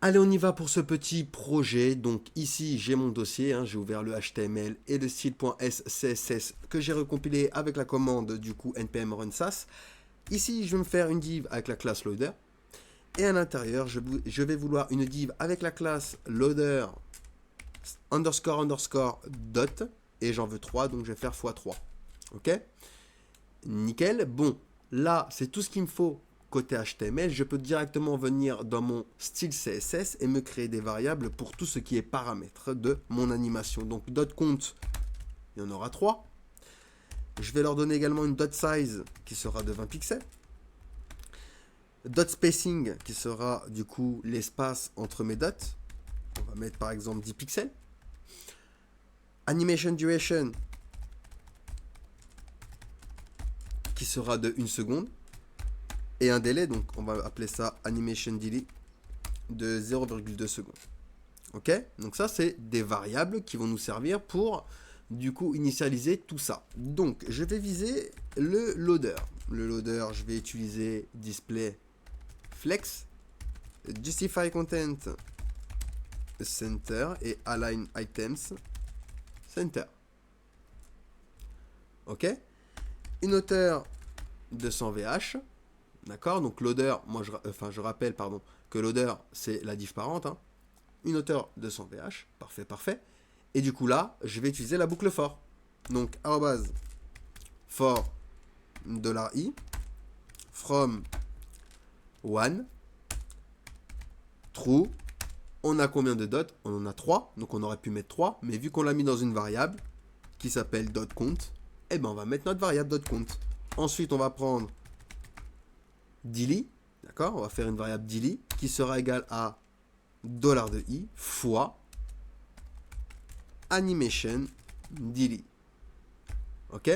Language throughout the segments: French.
Allez, on y va pour ce petit projet. Donc ici, j'ai mon dossier, hein, j'ai ouvert le HTML et le style.scss que j'ai recompilé avec la commande du coup npm run sas. Ici, je vais me faire une div avec la classe loader. Et à l'intérieur, je vais vouloir une div avec la classe loader underscore underscore dot. Et j'en veux 3, donc je vais faire x3. Ok? Nickel. Bon, là, c'est tout ce qu'il me faut côté HTML. Je peux directement venir dans mon style CSS et me créer des variables pour tout ce qui est paramètres de mon animation. Donc, dot count, il y en aura 3. Je vais leur donner également une dot size qui sera de 20 pixels. Dot spacing qui sera du coup l'espace entre mes dots. On va mettre par exemple 10 pixels. Animation duration qui sera de 1 seconde. Et un délai, donc on va appeler ça animation delay de 0,2 secondes. Ok? Donc ça, c'est des variables qui vont nous servir pour du coup initialiser tout ça. Donc je vais viser le loader. Le loader, je vais utiliser display flex, justify content center et align items center. Ok? Une hauteur de 100 VH. D'accord? Donc loader, je rappelle que loader c'est la div parente. Hein. Une hauteur de 100 VH. Parfait, parfait. Et du coup là, je vais utiliser la boucle for. Donc for $i from 1 true. On a combien de dots? On en a 3. Donc on aurait pu mettre 3. Mais vu qu'on l'a mis dans une variable qui s'appelle .count, eh ben on va mettre notre variable .count. Ensuite, on va prendre daily, d'accord? On va faire une variable daily qui sera égale à $i fois animation daily. Ok?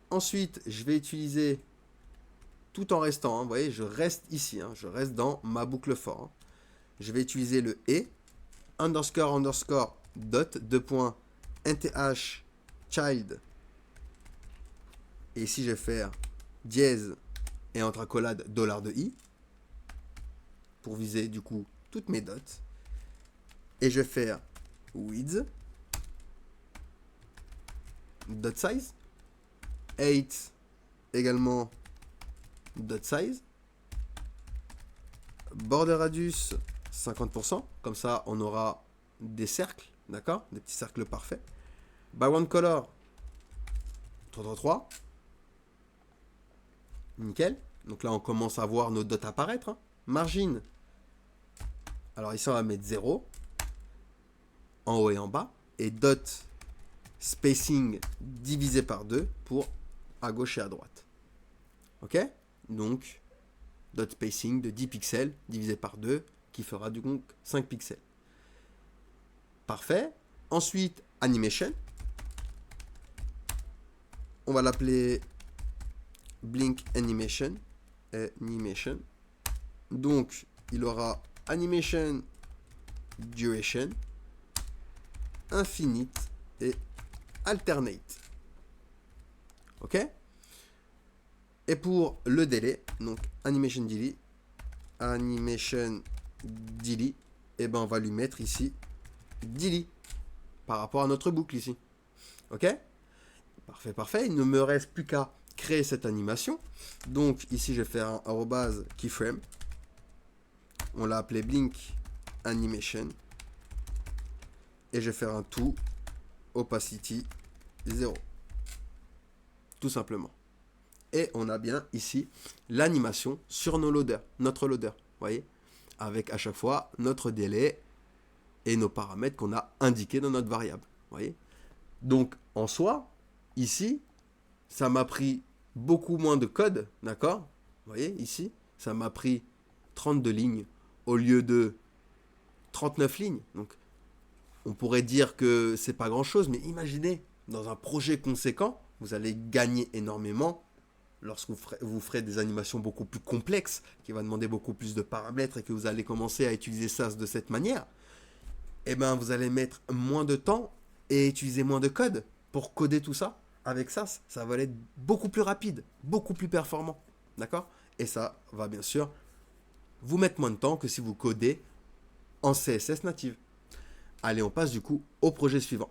Ensuite, je vais utiliser, tout en restant, hein, vous voyez, je reste ici, hein, je reste dans ma boucle for. Hein. Je vais utiliser le et underscore underscore dot nth child. Et ici, je vais faire dièse et entre accolades $i pour viser du coup toutes mes dots. Et je vais faire width dot size 8 également dot size border radius 50%, comme ça on aura des cercles, d'accord, des petits cercles parfaits. Background color 333. Nickel. Donc là, on commence à voir nos dots apparaître. Hein. Margin. Alors ici, on va mettre 0 en haut et en bas. Et dot spacing divisé par 2 pour à gauche et à droite. Ok? Donc, dot spacing de 10 pixels divisé par 2 qui fera du coup 5 pixels. Parfait. Ensuite, animation. On va l'appeler blink animation. Donc, il aura animation duration, infinite et alternate. Ok? Et pour le délai, donc animation delay, et ben on va lui mettre ici delay par rapport à notre boucle ici. Ok? Parfait, parfait. Il ne me reste plus qu'à créer cette animation. Donc ici je vais faire un arrobase keyframe. On l'a appelé blink animation. Et je vais faire un to opacity 0. Tout simplement. Et on a bien ici l'animation sur nos loaders, notre loader. Vous voyez? Avec à chaque fois notre délai et nos paramètres qu'on a indiqués dans notre variable. Vous voyez? Donc en soi, ici, ça m'a pris beaucoup moins de code, d'accord? Vous voyez, ici, ça m'a pris 32 lignes au lieu de 39 lignes. Donc, on pourrait dire que c'est pas grand-chose, mais imaginez, dans un projet conséquent, vous allez gagner énormément lorsque vous ferez des animations beaucoup plus complexes, qui va demander beaucoup plus de paramètres et que vous allez commencer à utiliser ça de cette manière. Eh bien, vous allez mettre moins de temps et utiliser moins de code pour coder tout ça. Avec ça, ça va être beaucoup plus rapide, beaucoup plus performant. D'accord? Et ça va bien sûr vous mettre moins de temps que si vous codez en CSS native. Allez, on passe du coup au projet suivant.